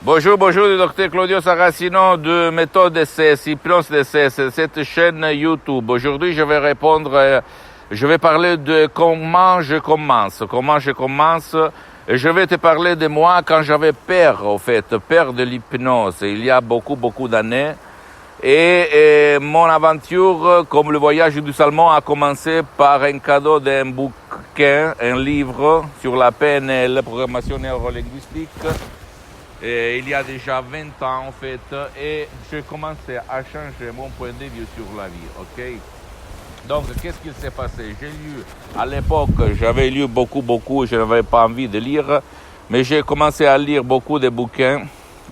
Bonjour, bonjour, le docteur Claudio Saracino de Méthode DCS, Hypnose DCS, cette chaîne YouTube. Aujourd'hui, je vais parler de comment je commence. Je vais te parler de moi quand j'avais peur, au fait, peur de l'hypnose, il y a beaucoup d'années. Et mon aventure, comme le voyage du Salmon, a commencé par un cadeau d'un bouquin, un livre sur la PNL, programmation neurolinguistique. Et il y a déjà 20 ans en fait, et j'ai commencé à changer mon point de vue sur la vie, ok? Donc, qu'est-ce qu'il s'est passé? J'ai lu, à l'époque, j'avais lu beaucoup, je n'avais pas envie de lire, mais j'ai commencé à lire beaucoup de bouquins,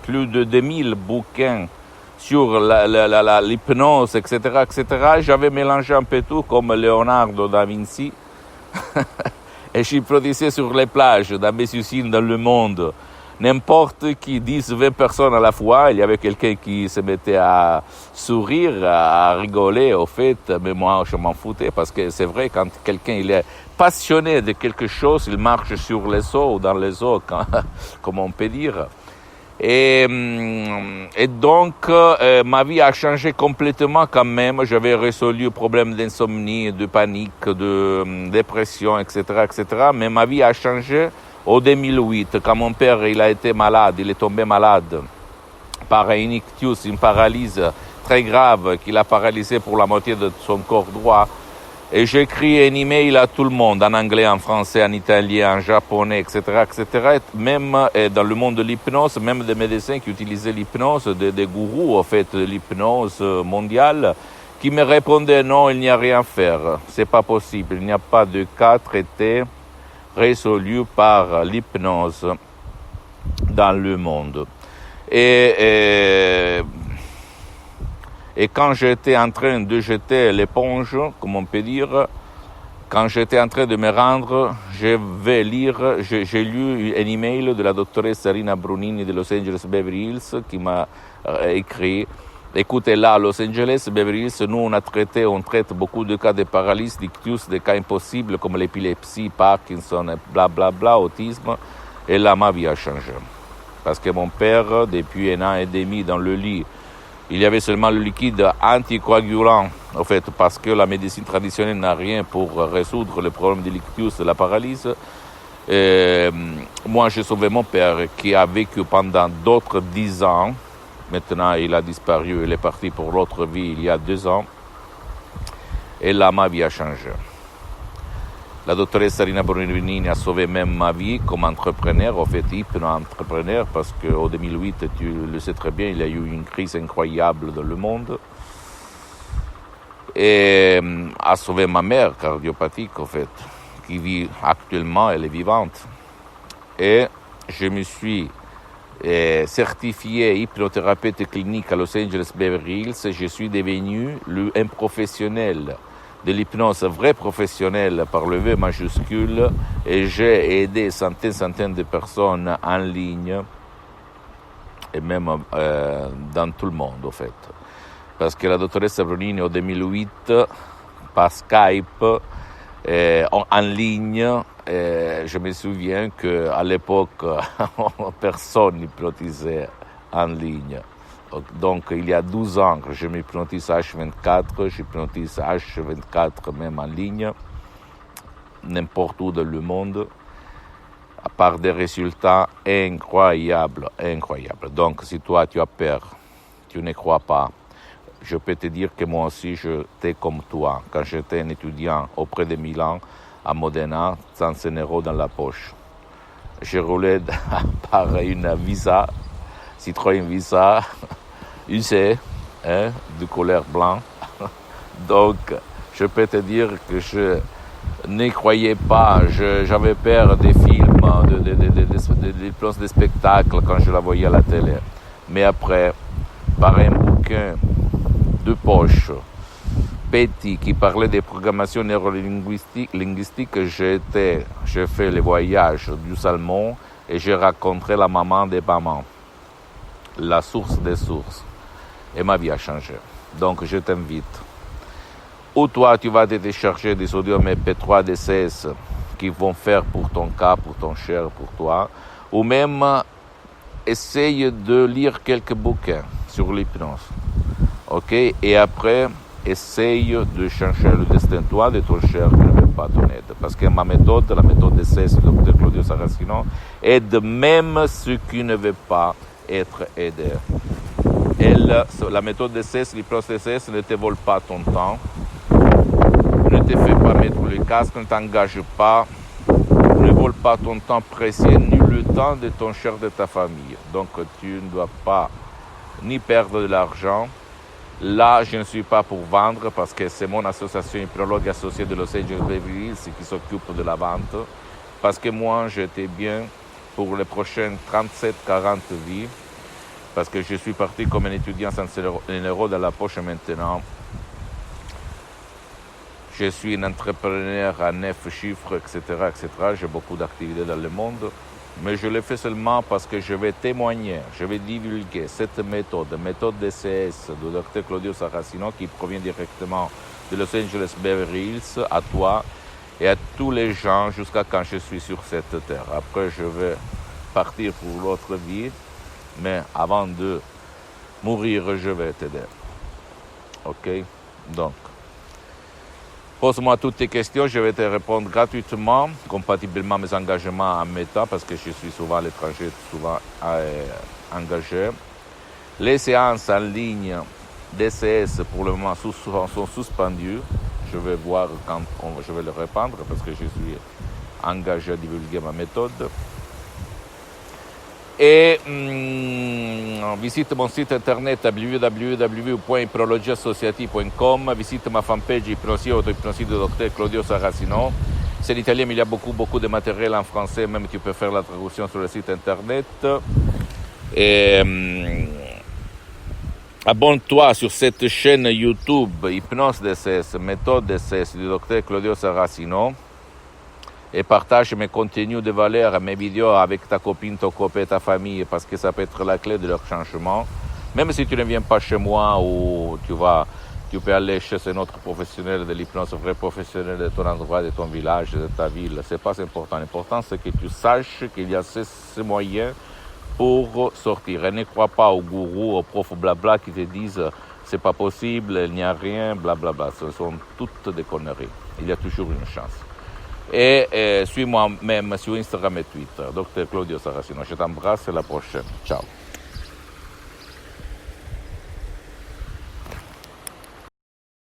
plus de 2000 bouquins sur l'hypnose, etc., etc. J'avais mélangé un peu tout, comme Leonardo da Vinci, et j'hypnotisais sur les plages, dans mes usines, dans le monde. N'importe qui, 10, 20 personnes à la fois, il y avait quelqu'un qui se mettait à sourire, à rigoler, au fait, mais moi je m'en foutais parce que c'est vrai, quand quelqu'un il est passionné de quelque chose, il marche sur les eaux ou dans les eaux, comme on peut dire. Et donc, ma vie a changé complètement quand même. J'avais résolu le problème d'insomnie, de panique, de dépression, etc., etc. Mais ma vie a changé au 2008, quand mon père il a été malade, il est tombé malade par un ictus, une paralyse très grave qui l'a paralysé pour la moitié de son corps droit. Et j'ai écrit un email à tout le monde, en anglais, en français, en italien, en japonais, etc., etc. Même dans le monde de l'hypnose, même des médecins qui utilisaient l'hypnose, des gourous, en fait, de l'hypnose mondiale, qui me répondaient non, il n'y a rien à faire, c'est pas possible, il n'y a pas de cas traités résolu par l'hypnose dans le monde. Et quand j'étais en train de jeter l'éponge, comme on peut dire, quand j'étais en train de me rendre, j'ai lu un email de la doctoresse Rina Brunini de Los Angeles Beverly Hills qui m'a écrit: écoutez, là, à Los Angeles, Beverly Hills, nous, on traite beaucoup de cas de paralysie, d'ictus, de cas impossibles comme l'épilepsie, Parkinson, blablabla, autisme. Et là, ma vie a changé. Parce que mon père, depuis 1 an et demi dans le lit, il y avait seulement le liquide anticoagulant, en fait, parce que la médecine traditionnelle n'a rien pour résoudre le problème de l'ictus, de la paralysie. Et moi, j'ai sauvé mon père qui a vécu pendant d'autres 10 ans. Maintenant, il a disparu, il est parti pour l'autre vie il y a 2 ans. Et là, ma vie a changé. La doctoresse Rina Brunini a sauvé même ma vie comme entrepreneur, en fait, hypno-entrepreneur, parce qu'au 2008, tu le sais très bien, il y a eu une crise incroyable dans le monde. Et a sauvé ma mère cardiopathique, en fait, qui vit actuellement, elle est vivante. Et je me suis certifié hypnothérapeute clinique à Los Angeles Beverly Hills, je suis devenu un professionnel de l'hypnose, vrai professionnel par le V majuscule, et j'ai aidé centaines de personnes en ligne et même dans tout le monde, en fait. Parce que la doctoresse Brunini, en 2008, par Skype, en ligne, je me souviens qu'à l'époque, personne n'hypnotisait en ligne. Donc, il y a 12 ans que je m'hypnotise H24, j'hypnotise H24 même en ligne, n'importe où dans le monde, à part des résultats incroyables. Donc, si toi, tu as peur, tu ne crois pas, je peux te dire que moi aussi, j'étais comme toi. Quand j'étais un étudiant auprès de Milan, à Modena, 100 € dans la poche. Je roulais par une Visa, Citroën Visa, usée, de couleur blanc. Donc, je peux te dire que je ne croyais pas, j'avais peur des films, des spectacles quand je la voyais à la télé. Mais après, par un bouquin de poche, petit, qui parlait des programmations neurolinguistiques, j'ai fait le voyage du Salmon et j'ai rencontré la maman des mamans, la source des sources. Et ma vie a changé. Donc, je t'invite. Ou toi, tu vas te télécharger des audios MP3 DCS qui vont faire pour ton cas, pour ton cher, pour toi. Ou même essaye de lire quelques bouquins sur l'hypnose. Ok? Et après, essaye de changer le destin, toi, de ton cher qui ne veut pas ton aide. Parce que ma méthode, la méthode d'essai du Dr Claudio Saracino, aide même ceux qui ne veulent pas être aidés. La méthode d'essai, l'hypnose d'essai, ne te vole pas ton temps, ne te fait pas mettre le casque, ne t'engage pas, ne vole pas ton temps précieux, ni le temps de ton cher de ta famille. Donc tu ne dois pas ni perdre de l'argent. Là, je ne suis pas pour vendre parce que c'est mon association hypnologue associée de Los Angeles Beverly Hills qui s'occupe de la vente. Parce que moi, j'étais bien pour les prochaines 37-40 vies. Parce que je suis parti comme un étudiant sans un euro dans la poche maintenant. Je suis un entrepreneur à 9 chiffres, etc., etc. J'ai beaucoup d'activités dans le monde. Mais je le fais seulement parce que je vais témoigner, je vais divulguer cette méthode DCS du Dr Claudio Saracino qui provient directement de Los Angeles Beverly Hills à toi et à tous les gens jusqu'à quand je suis sur cette terre. Après, je vais partir pour l'autre vie, mais avant de mourir, je vais t'aider. Ok? Donc, pose-moi toutes tes questions, je vais te répondre gratuitement, compatiblement à mes engagements en méta, parce que je suis souvent à l'étranger, souvent engagé. Les séances en ligne DCS pour le moment sont suspendues. Je vais voir quand je vais le répandre, parce que je suis engagé à divulguer ma méthode. Et visite mon site internet www.hypnologieassociative.com, visite ma fanpage Hypnosie Auto-Hypnosie de Dr Claudio Saracino. C'est l'italien, mais il y a beaucoup de matériel en français, même tu peux faire la traduction sur le site internet. Et abonne-toi sur cette chaîne YouTube Hypnose DCS, méthode DCS du Dr Claudio Saracino. Et partage mes contenus de valeur, mes vidéos avec ta copine, ton copain, ta famille, parce que ça peut être la clé de leur changement. Même si tu ne viens pas chez moi ou tu peux aller chez un autre professionnel de l'hypnose, un vrai professionnel de ton endroit, de ton village, de ta ville. C'est pas important. L'important, c'est que tu saches qu'il y a ces moyens pour sortir. Et ne crois pas aux gourous, aux profs blabla qui te disent c'est pas possible, il n'y a rien, blablabla. Ce sont toutes des conneries. Il y a toujours une chance. Et suis-moi même sur Instagram et Twitter, Dr Claudio Saracino. Je t'embrasse, à la prochaine. Ciao.